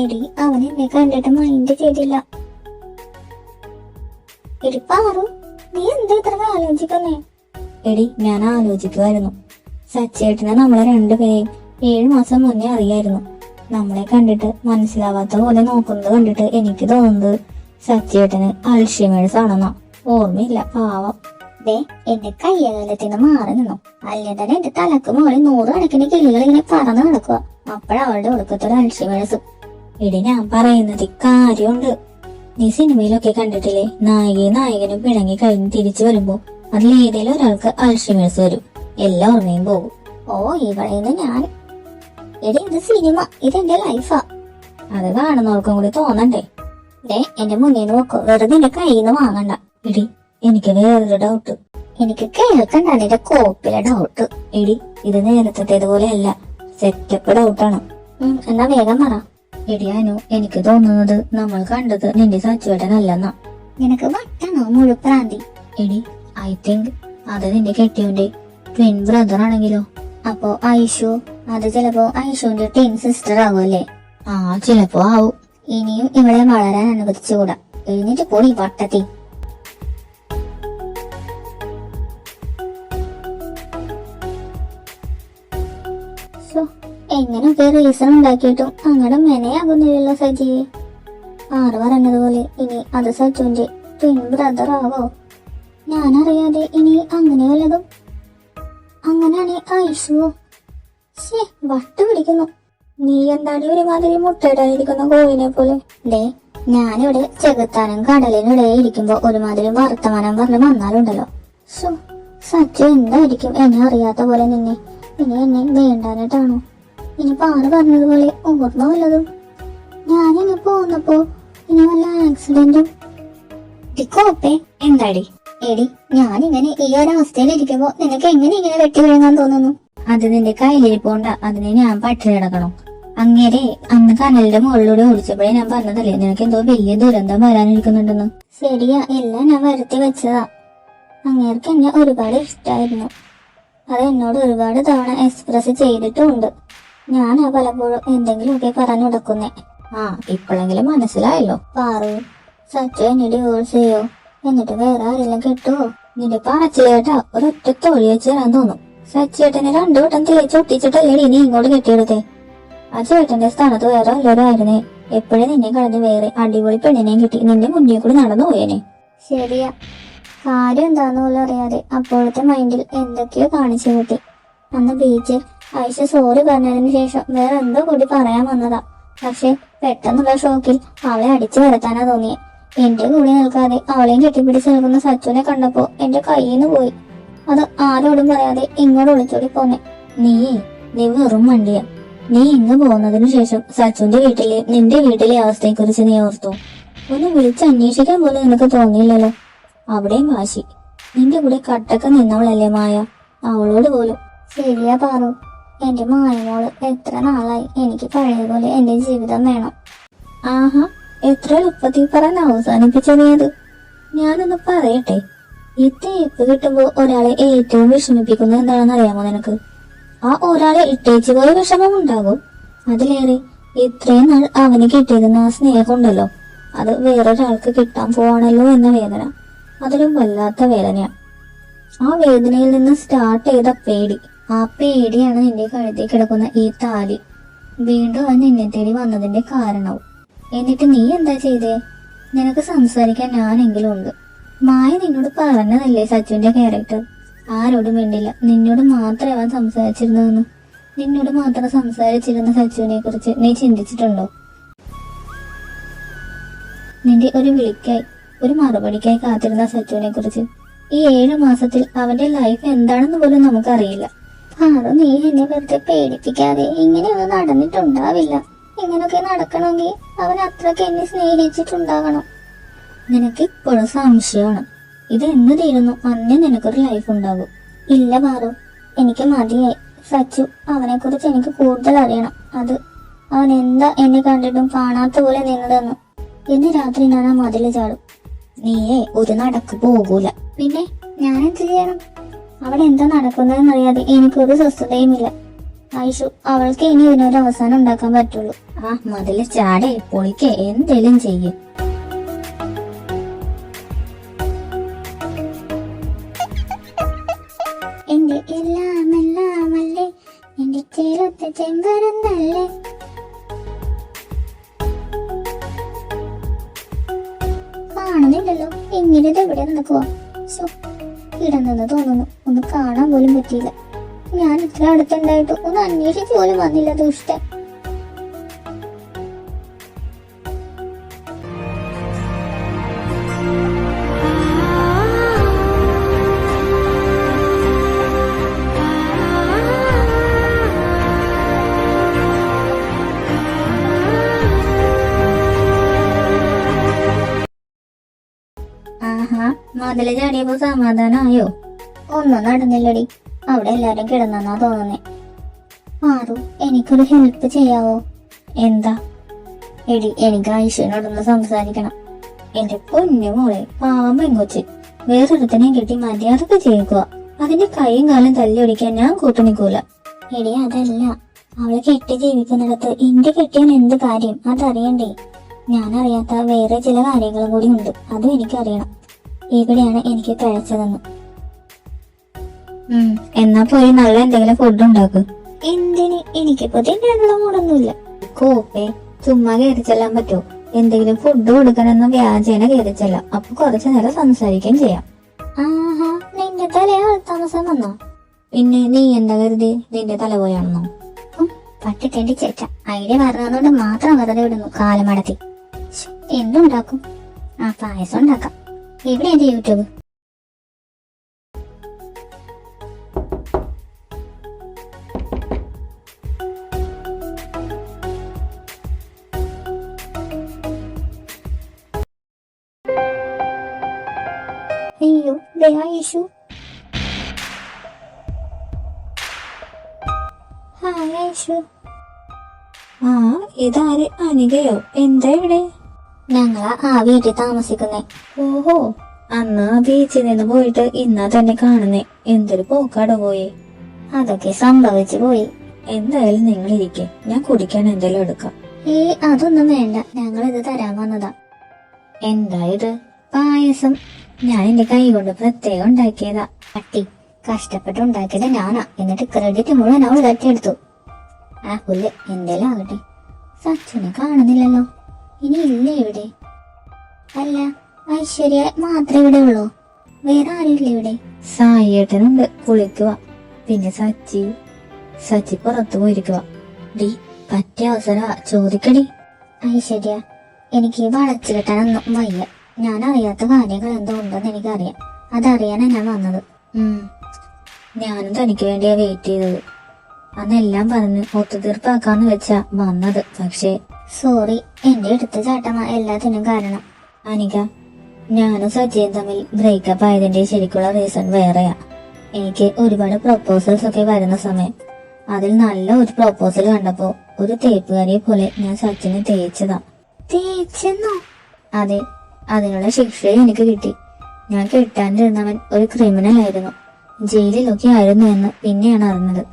എടി അവൻ എന്നെ കണ്ടിട്ട് മൈൻഡ് ചെയ്തില്ല. എടി പാറു, നീ എന്താ ഇത്ര ആലോചിക്കുന്നേ? എടി ഞാൻ ആലോചിക്കുമായിരുന്നു. സച്ചേട്ടനെ നമ്മളെ രണ്ടുപേരെയും 7 മാസം മുന്നേ അറിയായിരുന്നു. നമ്മളെ കണ്ടിട്ട് മനസ്സിലാവാത്ത പോലെ നോക്കുന്നത് കണ്ടിട്ട് എനിക്ക് തോന്നുന്നത് സച്ചേട്ടന് അൽഷിമേഴ്സ് ആണെന്നാ. ഓർമ്മയില്ല, പാവം. ദേ, എന്റെ കയ്യകാലത്തിന് മാറി നിന്നു. അല്ലെങ്കിൽ തന്നെ എന്റെ തലക്ക് മുകളിൽ 100 കണക്കിന് കിളികൾ ഇങ്ങനെ പറന്ന് നടക്കുക. അപ്പോഴവളുടെ ഒടുക്കത്തൊരു അൽഷിമേഴ്സ്. എടി ഞാൻ പറയുന്നത് കാര്യമുണ്ട്. നീ സിനിമയിലൊക്കെ കണ്ടിട്ടില്ലേ, നായികയും നായകനും പിണങ്ങി കഴിഞ്ഞ് തിരിച്ചു വരുമ്പോ അതിലേതെങ്കിലും ഒരാൾക്ക് അൽഷിമേഴ്സ് വരും, എല്ലാ ഓർമ്മയും പോകും. ഓ, ഇവളേന്ന് ഞാൻ. എടി, ഇത് സിനിമ, ഇതെന്റെ ലൈഫാ. അത് കാണുന്നവർക്കും കൂടി തോന്നണ്ടേ? ദേ, എന്റെ മുന്നിൽ നോക്കോ, വെറുതെ എന്റെ കയ്യിൽ നിന്ന് വാങ്ങണ്ട. എടി, എനിക്ക് വേറൊരു ഡൗട്ട്. എനിക്ക് കേൾക്കണ്ട നിന്റെ കോപ്പിലെ ഡൗട്ട്. എടി, ഇത് നേരത്തേതുപോലെ അല്ല, സെറ്റപ്പ് ഡൗട്ടാണ്. എന്നാ വേഗം പറ. എടി അനു, എനിക്ക് തോന്നുന്നത് നമ്മൾ കണ്ടത് നിന്റെ സച്ചുവേട്ടനല്ലെന്നാ. നിനക്ക് വട്ടാണോ മുഴുപ്രാന്തി? എടി, ഐ തിങ്ക് അത് നിന്റെ കെട്ടിയോന്റെ ട്വിൻ ബ്രദർ ആണെങ്കിലോ? അപ്പോ ഐഷു, അത് ചിലപ്പോ ഐഷുവിന്റെ ട്വിൻ സിസ്റ്റർ ആവുമല്ലേ? ആ, ചിലപ്പോ ആവും. ഇനിയും ഇവളെ വളരാൻ അനുവദിച്ചുകൂടാ. എഴുന്നേറ്റ് പോടി വട്ടത്തി. എങ്ങനെയൊക്കെ റീസൺ ഉണ്ടാക്കിയിട്ടും അങ്ങനെ മെനയാകുന്നില്ലല്ലോ സജിയെ. ആറ് പറഞ്ഞതുപോലെ ഇനി അത് സച്ചുവിന്റെ ട്വിൻ ബ്രദർ ആവോ? ഞാനറിയാതെ ഇനി അങ്ങനെ വല്ലതും. അങ്ങനെയാണെ ഐഷുവോ? വട്ട് പിടിക്കുന്നു. നീ എന്താണ് ഒരുമാതിരി മുട്ടയിടാനിരിക്കുന്ന കോഴിനെ പോലെ? ദേ, ഞാനിവിടെ ചെകുത്താനും കടലിനിടെ ഇരിക്കുമ്പോ ഒരുമാതിരി വർത്തമാനം പറഞ്ഞ് വന്നാലുണ്ടല്ലോ. സച്ചു എന്തായിരിക്കും എന്നെ അറിയാത്ത പോലെ നിന്നെ? ഇനി എന്നെ വേണ്ടാനിട്ടാണോ? ഇനി പാറ പറഞ്ഞതുപോലെ ഓർമ്മ വല്ലതും? ഞാനിങ്ങ് പോന്നപ്പോ ഇനി വല്ല ആക്സിഡന്റും? കോപ്പേ, എന്താടി? എടി, ഞാനിങ്ങനെ ഈ ഒരവസ്ഥയിൽ ഇരിക്കുമ്പോ നിനക്ക് എങ്ങനെ ഇങ്ങനെ വെട്ടി വീഴാൻ തോന്നുന്നു? അത് നിന്റെ കയ്യിലിരിപ്പോണ്ട, അതിനെ ഞാൻ പട്ടിണി കിടക്കണം. അങ്ങേരെ അന്ന് കനലിന്റെ മുകളിലൂടെ ഓടിച്ചപ്പോഴേ ഞാൻ പറഞ്ഞതല്ലേ നിനക്ക് എന്തോ വലിയ ദുരന്തം വരാനിരിക്കുന്നുണ്ടെന്ന്. ശരിയാ, എല്ലാം ഞാൻ വരുത്തി വെച്ചതാ. അങ്ങേർക്ക് എന്നെ ഒരുപാട് ഇഷ്ടായിരുന്നു. അത് എന്നോട് ഒരുപാട് തവണ എക്സ്പ്രസ് ചെയ്തിട്ടുമുണ്ട്. ഞാനാ പലപ്പോഴും എന്തെങ്കിലുമൊക്കെ പറഞ്ഞു കൊടുക്കുന്നേ. ഇപ്പോഴെങ്കിലും മനസ്സിലായല്ലോ. പാറു, സച്ചു എന്നെ ഡിവോഴ്സ് ചെയ്യോ? എന്നിട്ട് വേറെ ആരെല്ലാം കെട്ടുവോ? നിന്റെ പറച്ചിലേട്ടാ ഒരൊറ്റ തൊഴി വെച്ച് തരാൻ തോന്നും. സച്ചേട്ടനെ 2 വട്ടം തേച്ച് ഒട്ടിച്ചിട്ടല്ലേ നീ ഇങ്ങോട്ട് കെട്ടിയെടുത്തേ? ആ ചേട്ടന്റെ സ്ഥാനത്ത് വേറെ വല്ലവരും ആയിരുന്നേ എപ്പോഴും നിന്നെ കളഞ്ഞ് വേറെ അടിപൊളി പെണ്ണിനെയും കിട്ടി നിന്റെ മുന്നിൽ കൂടി നടന്നു പോയേനെ. ശരിയാ, കാര്യം എന്താന്ന് പോലും അറിയാതെ അപ്പോഴത്തെ മൈൻഡിൽ എന്തൊക്കെയോ കാണിച്ചു കൂട്ടി. അന്ന് ബീച്ചിൽ ഐഷ സോറി പറഞ്ഞതിന് ശേഷം വേറെ എന്തോ കൂടി പറയാൻ വന്നതാ. പക്ഷെ പെട്ടെന്നുള്ള ഷോക്കിൽ അവളെ അടിച്ചു വരുത്താനാ തോന്നിയേ. എന്റെ കൂടെ നിൽക്കാതെ അവളെയും കെട്ടിപ്പിടിച്ച് നിൽക്കുന്ന സച്ചുവിനെ കണ്ടപ്പോ എന്റെ കയ്യിന്ന് പോയി. അത് ആരോടും പറയാതെ ഇങ്ങോട്ട് ഒളിച്ചോടി പോന്നെ. നീ വെറും വണ്ടിയ. നീ ഇന്ന് പോകുന്നതിനു ശേഷം സച്ചുവിന്റെ വീട്ടിലെ നിന്റെ വീട്ടിലെ അവസ്ഥയെ കുറിച്ച് നീ ഓർത്തു? ഒന്ന് വിളിച്ച് അന്വേഷിക്കാൻ പോലും നിനക്ക് തോന്നിയില്ലല്ലോ. അവിടെയും വാശി. നിന്റെ കൂടെ കട്ടൊക്കെ നിന്നവളല്ലേ മായ, അവളോട് പോലും. ശരിയാ പാറു, എന്റെ മായമോള് എത്ര നാളായി എനിക്ക് പഴയതുപോലെ എന്റെ ജീവിതം വേണം. ആഹാ, എത്ര എളുപ്പത്തിൽ പറഞ്ഞ് അവസാനിപ്പിച്ച നീ അത്. ഞാനൊന്ന് പറയട്ടെ, ഈ തേപ്പ് കിട്ടുമ്പോ ഒരാളെ ഏറ്റവും വിഷമിപ്പിക്കുന്നത് എന്താണെന്ന് അറിയാമോ നിനക്ക്? ആ ഒരാളെ ഇട്ടേച്ച് പോയ വിഷമം ഉണ്ടാകും. അതിലേറെ ഇത്രയും നാൾ അവന് കിട്ടിയിരുന്ന ആ സ്നേഹം ഉണ്ടല്ലോ, അത് വേറൊരാൾക്ക് കിട്ടാൻ പോവാണല്ലോ എന്ന വേദന, അതൊരു വല്ലാത്ത വേദനയാ. ആ വേദനയിൽ നിന്ന് സ്റ്റാർട്ട് ചെയ്ത പേടി, ആ പേടിയാണ് നിന്റെ കഴുത്തിൽ കിടക്കുന്ന ഈ താലി. വീണ്ടും അവൻ നിന്നെ തേടി വന്നതിന്റെ കാരണവും. എന്നിട്ട് നീ എന്താ ചെയ്തേ? നിനക്ക് സംസാരിക്കാൻ ഞാനെങ്കിലും ഉണ്ട്. മായ നിന്നോട് പറഞ്ഞതല്ലേ സച്ചുവിന്റെ ക്യാരക്ടർ? ആരോടും വേണ്ടില്ല, നിന്നോട് മാത്രമേ അവൻ സംസാരിച്ചിരുന്നതെന്ന്. നിന്നോട് മാത്രം സംസാരിച്ചിരുന്ന സച്ചുവിനെ കുറിച്ച് നീ ചിന്തിച്ചിട്ടുണ്ടോ? നിന്റെ ഒരു വിളിക്കായി, ഒരു മറുപടിക്കായി കാത്തിരുന്ന സച്ചുവിനെ കുറിച്ച്. ഈ 7 മാസത്തിൽ അവന്റെ ലൈഫ് എന്താണെന്ന് പോലും നമുക്കറിയില്ല. പാറു, നീ എന്നെ വെറുതെ പേടിപ്പിക്കാതെ. ഇങ്ങനെയൊന്നും നടന്നിട്ടുണ്ടാവില്ല. ഇങ്ങനൊക്കെ നടക്കണമെങ്കിൽ അവൻ അത്രയ്ക്ക് എന്നെ സ്നേഹിച്ചിട്ടുണ്ടാകണം. നിനക്ക് ഇപ്പോഴും സംശയമാണ്. ഇത് എന്ന് തീരുന്നു അന്നേ നിനക്കൊരു ലൈഫ് ഉണ്ടാകും. ഇല്ല പാറു, എനിക്ക് മതിയായി. സച്ചു, അവനെ കുറിച്ച് എനിക്ക് കൂടുതൽ അറിയണം. അവൻ എന്താ എന്നെ കണ്ടിട്ടും കാണാത്ത പോലെ നിന്നതെന്ന്. ഇന്ന് രാത്രി ഞാൻ ആ മതില് ചാടും. നീയേ ഒരു നടക്ക് പോകൂല. പിന്നെ ഞാൻ എന്ത് ചെയ്യണം? അവിടെ എന്താ നടക്കുന്നതെന്നറിയാതെ എനിക്കൊരു സ്വസ്ഥതയുമില്ല. ഐഷു, അവൾക്ക് ഇനി ഇതിനൊരു അവസാനം ഉണ്ടാക്കാൻ പറ്റുള്ളൂ. ആ മതില് ചാടേ പൊളിക്കേ എന്തേലും ചെയ്യും. എന്റെ എല്ലാമല്ലേ, എന്റെ ചേലത്തെ ചെമ്പരന്നല്ലേ. കാണുന്നില്ലല്ലോ, ഇങ്ങനെ എവിടെ നടക്കുവാ? കിടന്നെന്ന് തോന്നുന്നു. ഒന്ന് കാണാൻ പോലും പറ്റിയില്ല. ഞാൻ ഇത്ര അടുത്തുണ്ടായിട്ടു ഒന്ന് അന്വേഷിച്ച് പോലും വന്നില്ല. ദുഷ്ടൻ. ആഹാ, മതില് ചാടിയപ്പോ സമാധാനായോ? ഒന്നും നടന്നില്ലടി. അവിടെ എല്ലാരും കിടന്നാ തോന്നുന്നേ. പാറു, എനിക്കൊരു ഹെൽപ്പ് ചെയ്യാവോ? എന്താ? എടി, എനിക്ക് ഐഷുവിനോടൊന്ന് സംസാരിക്കണം. എന്റെ പൊന്നു മോളെ, പാവം പെങ്കൊച്ച് വേറൊരുത്തനെ കിട്ടി മര്യാദക്ക് ചെയ്യുക. അതിന്റെ കൈയും കാലം തല്ലിയൊടിക്കാൻ ഞാൻ കൂട്ടുനിക്കൂല. എടി, അതല്ല. അവളെ കെട്ടി ജീവിക്കുന്നിടത്ത് എന്റെ കെട്ടിയാൻ എന്ത് കാര്യം? അതറിയണ്ടേ? ഞാൻ അറിയാത്ത വേറെ ചില കാര്യങ്ങളും കൂടി ഉണ്ട്. അതും എനിക്കറിയണം. എവിടെയാണ് എനിക്ക് പിഴച്ചതെന്ന്. എന്നാ പോയി നല്ല എന്തെങ്കിലും ഫുഡ് ഉണ്ടാക്ക്. എന്തിന്? എനിക്കിപ്പോ തിന്നാനുള്ള മൂടൊന്നുമില്ല. കോപ്പേ, ചുമ്മാ കയറി ചെല്ലാൻ പറ്റുമോ? എന്തെങ്കിലും ഫുഡ് കൊടുക്കണമെന്ന് വ്യാജേന കയറി ചെല്ലാം. അപ്പൊ കുറച്ചു നേരം സംസാരിക്കുകയും ചെയ്യാം. ആഹാ, നിന്റെ തലയാ താമസം വന്നോ? പിന്നെ നീ എന്താ കരുതി നിന്റെ തല പോയാണെന്നോ? പട്ടിത്തേണ്ടി ചേച്ച ഐഡിയ പറഞ്ഞതുകൊണ്ട് മാത്രം വെറുതെ വിടുന്നു. കാലമടത്തി എന്തുണ്ടാക്കും? ആ, പായസം ഉണ്ടാക്കാം. എവിടെ എന്റെ യൂട്യൂബ്? അയ്യോ, ഐഷു. ഹായ് ഐഷു. ആ, ഇതാര്? അനികയോ? എന്താ ഇവിടെ? ഞങ്ങളാ ആ വീട്ടിൽ താമസിക്കുന്നേ. ഓഹോ, അന്ന് ആ ബീച്ചിൽ നിന്ന് പോയിട്ട് ഇന്നാ തന്നെ കാണുന്നേ. എന്തൊരു പോക്കാടോ പോയി. അതൊക്കെ സംഭവിച്ചു പോയി. എന്തായാലും നിങ്ങൾ ഇരിക്കെ, ഞാൻ കുടിക്കാൻ എന്തെങ്കിലും എടുക്കാം. അതൊന്നും വേണ്ട, ഞങ്ങൾ ഇത് തരാൻ വന്നതാ. എന്താ ഇത്? പായസം. ഞാൻ എന്റെ കൈ കൊണ്ട് പ്രത്യേകം ഉണ്ടാക്കിയതാ. പട്ടി, കഷ്ടപ്പെട്ടുണ്ടാക്കിയത് ഞാനാ. എന്നിട്ട് ക്രെഡിറ്റ് മുഴുവൻ അവൾ തട്ടിയെടുത്തു. ആ പുല്ല് എന്തേലും ആകട്ടെ. സച്ചുനെ കാണുന്നില്ലല്ലോ. ഇനി ഇല്ല ഇവിടെ. അല്ല, ഐശ്വര്യ മാത്രമേ ഇവിടെ ഉള്ളൂ? വേറെ ആരുമില്ല ഇവിടെ? സായിയേട്ടനുണ്ട്, കുളിക്കുക. പിന്നെ സച്ചി പുറത്തു പോയിരിക്കുക. ഡി, പറ്റിയ അവസര ചോദിക്കടി. ഐശ്വര്യ, എനിക്ക് വളച്ചു കെട്ടാനൊന്നും വയ്യ. ഞാൻ അറിയാത്ത കാര്യങ്ങൾ എന്തോ ഉണ്ടെന്ന് എനിക്കറിയാം. അതറിയാനാ ഞാൻ വന്നത്. ഞാനും തനിക്ക് വേണ്ടിയാ വെയിറ്റ് ചെയ്തത്. അന്നെല്ലാം പറഞ്ഞ് ഒത്തുതീർപ്പാക്കാന്ന് വെച്ചാ വന്നത്. പക്ഷേ സോറി, എന്റെ എടുത്ത ചാട്ടമാ എല്ലാത്തിനും കാരണം. അനിക, ഞാനും സച്ചിയും തമ്മിൽ ബ്രേക്കപ്പ് ആയതിന്റെ ശരിക്കുള്ള റീസൺ വേറെയാ. എനിക്ക് ഒരുപാട് പ്രൊപ്പോസൽസ് ഒക്കെ വരുന്ന സമയം അതിൽ നല്ല ഒരു പ്രൊപ്പോസൽ കണ്ടപ്പോ ഒരു തേപ്പുകാരിയെ പോലെ ഞാൻ സച്ചിനെ തേച്ചതാ. തേച്ചെന്നോ? അതെ, അതിനുള്ള ശിക്ഷയും എനിക്ക് കിട്ടി. ഞാൻ കെട്ടാനിരുന്നവൻ ഒരു ക്രിമിനൽ ആയിരുന്നു. ജയിലിലൊക്കെ ആയിരുന്നു എന്ന് പിന്നെയാണ് അറിഞ്ഞത്.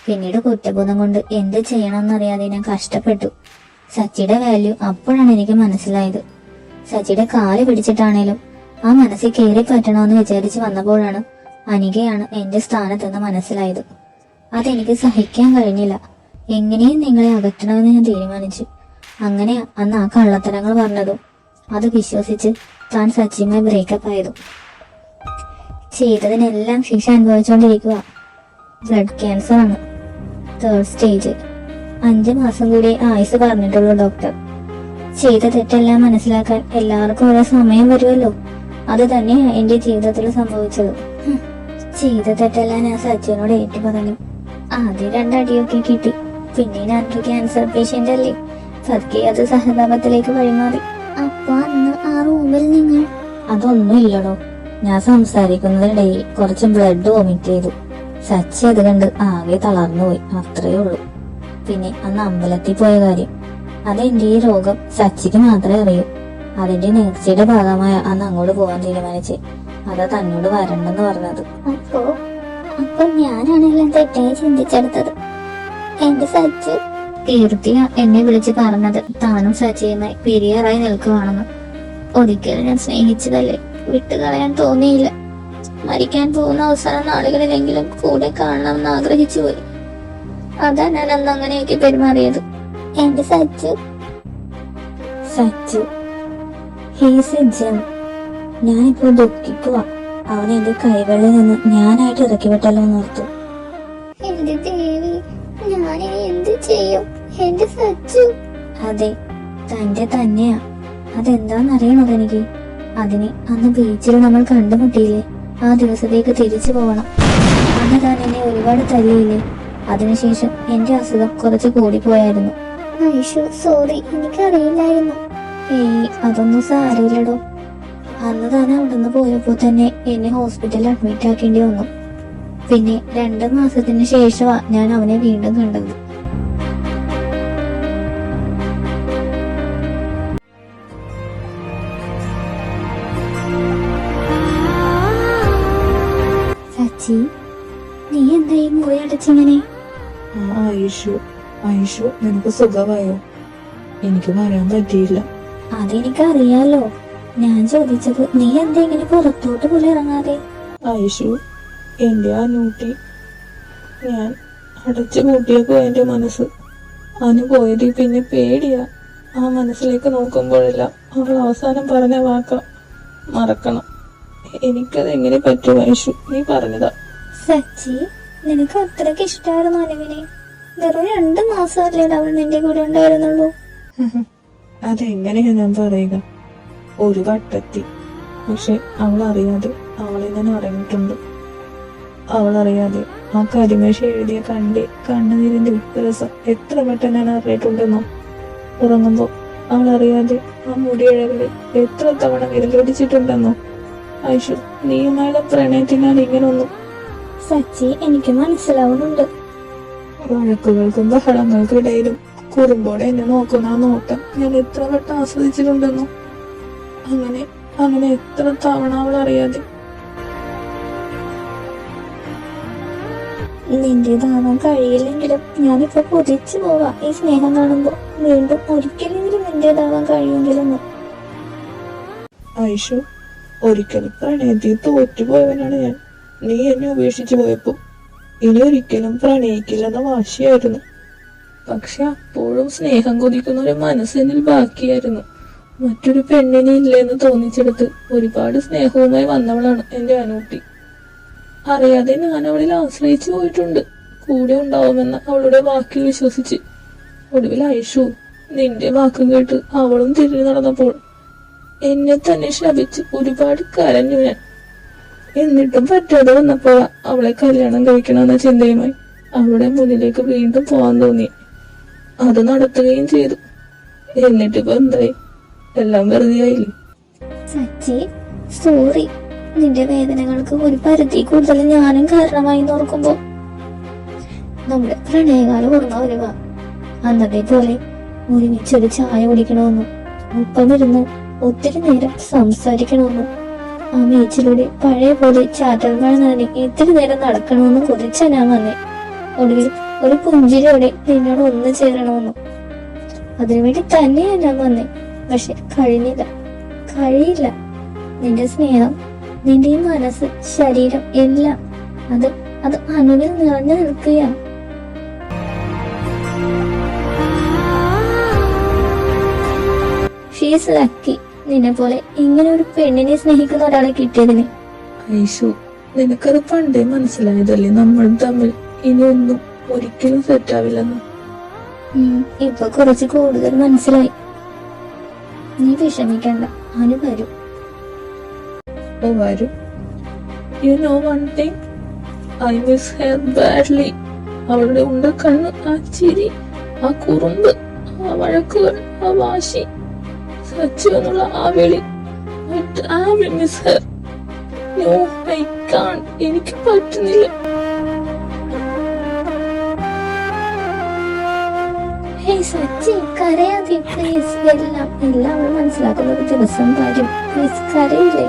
പിന്നീട് കുറ്റബോധം കൊണ്ട് എന്ത് ചെയ്യണമെന്നറിയാതെ ഞാൻ കഷ്ടപ്പെട്ടു. സച്ചിയുടെ വാല്യൂ അപ്പോഴാണ് എനിക്ക് മനസ്സിലായത്. സച്ചിയുടെ കാല് പിടിച്ചിട്ടാണേലും ആ മനസ്സിൽ കയറി പറ്റണമെന്ന് വിചാരിച്ച് വന്നപ്പോഴാണ് അനികയാണ് എന്റെ സ്ഥാനത്തെന്ന് മനസ്സിലായത്. അതെനിക്ക് സഹിക്കാൻ കഴിഞ്ഞില്ല. എങ്ങനെയും നിങ്ങളെ അകറ്റണമെന്ന് ഞാൻ തീരുമാനിച്ചു. അങ്ങനെയാ അന്ന് ആ കള്ളത്തരങ്ങൾ പറഞ്ഞതും അത് വിശ്വസിച്ച് താൻ സച്ചിയുമായി ബ്രേക്കപ്പ് ആയതും. ചെയ്തതിനെല്ലാം ശിക്ഷ അനുഭവിച്ചുകൊണ്ടിരിക്കുക. ബ്ലഡ് ക്യാൻസർ ആണ്, 3rd സ്റ്റേജ്. 5 മാസം കൂടി ആയുസ് പറഞ്ഞിട്ടുള്ളൂ ഡോക്ടർ. ചെയ്ത തെറ്റെല്ലാം മനസ്സിലാക്കാൻ എല്ലാവർക്കും ഓരോ സമയം വരുമല്ലോ. അത് തന്നെയാ എന്റെ ജീവിതത്തിൽ സംഭവിച്ചത്. ചെയ്ത തെറ്റെല്ലാം ഞാൻ സച്ചിനോട് ഏറ്റു പറഞ്ഞു. ആദ്യം 2 അടിയൊക്കെ കിട്ടി. പിന്നെ ഞാനൊരു ക്യാൻസർ പേഷ്യന്റ് അല്ലേ, സത്യ അത് സഹതാപത്തിലേക്ക് വഴിമാറി. അപ്പൊ അന്ന് ആ റൂമിൽ നിങ്ങൾ അതൊന്നും ഇല്ലടോ. ഞാൻ സംസാരിക്കുന്നതിനിടയിൽ കുറച്ച് ബ്ലഡ് വോമിറ്റ് ചെയ്തു. സച്ചി അത് കണ്ട് ആകെ തളർന്നുപോയി, അത്രേ ഉള്ളൂ. പിന്നെ അന്ന് അമ്പലത്തിൽ പോയ കാര്യം, അതെന്റെ ഈ രോഗം സച്ചിക്ക് മാത്രമേ അറിയൂ. അതിന്റെ നേർച്ചയുടെ ഭാഗമായ അന്ന് അങ്ങോട്ട് പോകാൻ തീരുമാനിച്ച്. അതാ തന്നോട് വരണ്ടെന്ന് പറഞ്ഞത്. അപ്പൊ ഞാനാണെല്ലാം തെറ്റായി ചിന്തിച്ചെടുത്തത്. എന്റെ സച്ചു കീർത്തിയ എന്നെ വിളിച്ച് പറഞ്ഞത് താനും സച്ചിയുമായി പിരിയാറായി നിൽക്കുവാണെന്ന്. ഒരിക്കലും ഞാൻ സ്നേഹിച്ചതല്ലേ, വിട്ടുകളയാൻ തോന്നിയില്ല. മരിക്കാൻ പോകുന്ന അവസാന നാളുകളിലെങ്കിലും കൂടെ കാണണമെന്ന് ആഗ്രഹിച്ചു പോയി. അതാ ഞാൻ അന്ന് അങ്ങനെയൊക്കെ പെരുമാറിയത്. എന്റെ സച്ചു ഹീസ് എ ജെം. ഞാനിപ്പോ ദുഃഖിക്കുക. അവനെ എന്റെ കൈകളിൽ നിന്ന് ഞാനായിട്ട് ഇറക്കി വിട്ടല്ലോ എന്നോർത്തു. എന്റെ ദേവി, ഞാനിനി എന്ത് ചെയ്യും? എന്റെ സച്ചു. അതെ, തന്റെ തന്നെയാ. അതെന്താന്നറിയണത് എനിക്ക്. അതിന് അന്ന് ബീച്ചിൽ നമ്മൾ കണ്ടുമുട്ടിയില്ലേ, ആ ദിവസത്തേക്ക് തിരിച്ചു പോകണം. അന്ന് താൻ എന്നെ ഒരുപാട് തല്ലിയില്ലേ. അതിനുശേഷം എന്റെ അസുഖം കുറച്ച് കൂടിപ്പോയായിരുന്നു. ഐഷു, സോറി, എനിക്കറിയില്ലായിരുന്നു. ഏയ്, അതൊന്നും സാരമില്ലടോ. അന്ന് താൻ അവിടുന്ന് പോയപ്പോ തന്നെ എന്നെ ഹോസ്പിറ്റലിൽ അഡ്മിറ്റ് ആക്കേണ്ടി വന്നു. പിന്നെ 2 മാസത്തിന് ശേഷമാ ഞാൻ അവനെ വീണ്ടും കണ്ടത്. സച്ചി, നീ എന്താ ഈ മുറി അടച്ചിങ്ങനെ? ഐഷു നിനക്ക് സുഖമായോ? എനിക്ക് വരാൻ പറ്റിയില്ല. അതെനിക്കറിയാലോ. ഞാൻ ചോദിച്ചത് നീ എന്താ ഇങ്ങനെ പുറത്തോട്ട് പോലും ഇറങ്ങാതെ? ഐഷു, എന്റെ അനൂട്ടി ഞാൻ അടച്ചു പൂട്ടിയേക്കോ എന്റെ മനസ്സ്. അനു പോയത് പിന്നെ പേടിയാ. ആ മനസ്സിലേക്ക് നോക്കുമ്പോഴെല്ലാം അവൾ അവസാനം പറഞ്ഞ വാക്ക മറക്കണം. എനിക്കത് എങ്ങനെ പറ്റും ഐഷു? നീ പറഞ്ഞതാ. സച്ചി, നിനക്ക് അത്രയ്ക്ക് ഇഷ്ടമായിരുന്നു അനുവിനെ. വെറും 2 മാസമല്ലേ അവൾ നിന്റെ കൂടെ ഉണ്ടായിരുന്നുള്ളൂ. അതെങ്ങനെയാ ഞാൻ പറയുക? ഒരു ഘട്ടത്തി. പക്ഷെ അവൾ അറിയാതെ അവളെ ഞാൻ അറിഞ്ഞിട്ടുണ്ട്. അവൾ അറിയാതെ ആ കരിമേശ എഴുതിയ കണ്ണുനീരിന്റെ ഉപ്പരസം എത്ര പെട്ടെന്ന് ഞാൻ അറിഞ്ഞിട്ടുണ്ടെന്നോ. ഉറങ്ങുമ്പോ അവൾ അറിയാതെ ആ മുടിയിഴകളിൽ എത്ര തവണ വിരലൊടിച്ചിട്ടുണ്ടെന്നോ. ഐഷു, നീയുമായുള്ള പ്രണയത്തിനാൽ ഇങ്ങനൊന്നും. സച്ചി, എനിക്ക് മനസ്സിലാവുന്നുണ്ട്. വഴക്കുകൾക്കും ബഹളങ്ങൾക്കും ഇടയിലും കുറുമ്പോടെ എന്നെ നോക്കുന്ന ആ നോട്ടം ഞാൻ എത്ര വട്ടം ആസ്വദിച്ചിട്ടുണ്ടെന്നോ. അങ്ങനെ എത്ര തവണ അവൾ അറിയാതെ. നിന്റേതാവാൻ കഴിയില്ലെങ്കിലും ഞാനിപ്പോ കൊതിച്ചു പോവാ ഈ സ്നേഹം കാണുമ്പോ. വീണ്ടും ഒരിക്കലെങ്കിലും നിന്റേതാവാൻ കഴിയുമെങ്കിലെന്ന്. ഐഷു, ഒരിക്കലും പ്രണയത്തിൽ തോറ്റുപോയവനാണ് ഞാൻ. നീ എന്നെ ഉപേക്ഷിച്ചു പോയപ്പോ ഇനി ഒരിക്കലും പ്രണയിക്കില്ലെന്ന വാശിയായിരുന്നു. പക്ഷെ അപ്പോഴും സ്നേഹം കൊതിക്കുന്ന ഒരു മനസ്സിനിൽ ബാക്കിയായിരുന്നു. മറ്റൊരു പെണ്ണിനെ ഇല്ലെന്ന് തോന്നിച്ചെടുത്ത് ഒരുപാട് സ്നേഹവുമായി വന്നവളാണ് എന്റെ അനൂട്ടി. അറിയാതെ ഞാൻ അവളിൽ ആശ്രയിച്ചു പോയിട്ടുണ്ട്, കൂടെ ഉണ്ടാവുമെന്ന അവളുടെ വാക്കിൽ വിശ്വസിച്ച്. ഒടുവിൽ ഐഷു, നിന്റെ വാക്കും കേട്ട് അവളും തിരിഞ്ഞു നടന്നപ്പോൾ എന്നെ തന്നെ ശപിച്ച് ഒരുപാട് കരഞ്ഞു ഞാൻ. എന്നിട്ടും പറ്റാതെ വന്നപ്പോഴാ അവളെ കല്യാണം കഴിക്കണമെന്ന ചിന്തയുമായി അവളുടെ മുന്നിലേക്ക് വീണ്ടും പോവാൻ തോന്നി. അത് നടത്തുകയും ചെയ്തു. എന്നിട്ടിപ്പോ എന്തായി? എല്ലാം വെറുതെ ആയില്ലേ? സച്ചി, സോറി. നിന്റെ വേദനകൾക്ക് ഒരു പരിധി കൂടുതൽ ഞാനും കാരണമായി ഓർക്കുമ്പോ. നമ്മുടെ പ്രണയകാലം ഓർമ്മ വരുക. അന്നത്തെ പോലെ ഒരുമിച്ചൊരു ചായ കുടിക്കണമെന്നും ഒപ്പമിരുന്ന് ഒത്തിരി നേരം സംസാരിക്കണമെന്നും ആ ബീച്ചിലൂടെ പഴയ പോലെ ചാറ്റൽ മഴ നനഞ്ഞ് ഇത്തിരി നേരം നടക്കണമെന്നും കൊതിച്ച ഞാൻ വന്നേ. ഒടുവിൽ ഒരു പുഞ്ചിരിയോടെ നിന്നോട് ഒന്ന് ചേരണമെന്നും. അതിനുവേണ്ടി തന്നെയാ ഞാൻ വന്നേ. പക്ഷെ കഴിയില്ല. നിന്റെ സ്നേഹം, നിന്റെ ഈ മനസ്സ്, ശരീരം എല്ലാം അത് അനുവിൽ നിറഞ്ഞു നിൽക്കുകയാണ്. ഷീസ് ലക്കി, നിന്നെ പോലെ ഇങ്ങനെ ഒരു പെണ്ണിനെ സ്നേഹിക്കുന്ന ഒരാളെ കിട്ടിയതിന്. ഐഷു, നിനക്കത് പണ്ടേ മനസ്സിലായതല്ലേ നമ്മൾ തമ്മിൽ ഇനിയൊന്നും ഒരിക്കലും സെറ്റാവില്ലെന്ന്. ഇപ്പൊ കുറച്ച് കൂടുതൽ മനസ്സിലായി. നീ വിഷമിക്കണ്ട, അനു വരും. ഓ വരും. You know one thing, I miss hair badly. അവളുടെ ഉണ്ട കണ്ണ്, ആ ചിരി, ആ കുറുമ്പ്, ആ വഴക്കുകൾ, ആ വാശി, സച്ചു എന്നുള്ള ആ വിളി. I miss her. No, I can't. എനിക്ക് പറ്റുന്നില്ല. ഹേയ് സച്ചി, കരയാതെ പ്ലീസ്. എല്ലാം അവൾ മനസ്സിലാക്കുന്ന ഒരു ദിവസം വരും. പ്ലീസ് കരയില്ലേ?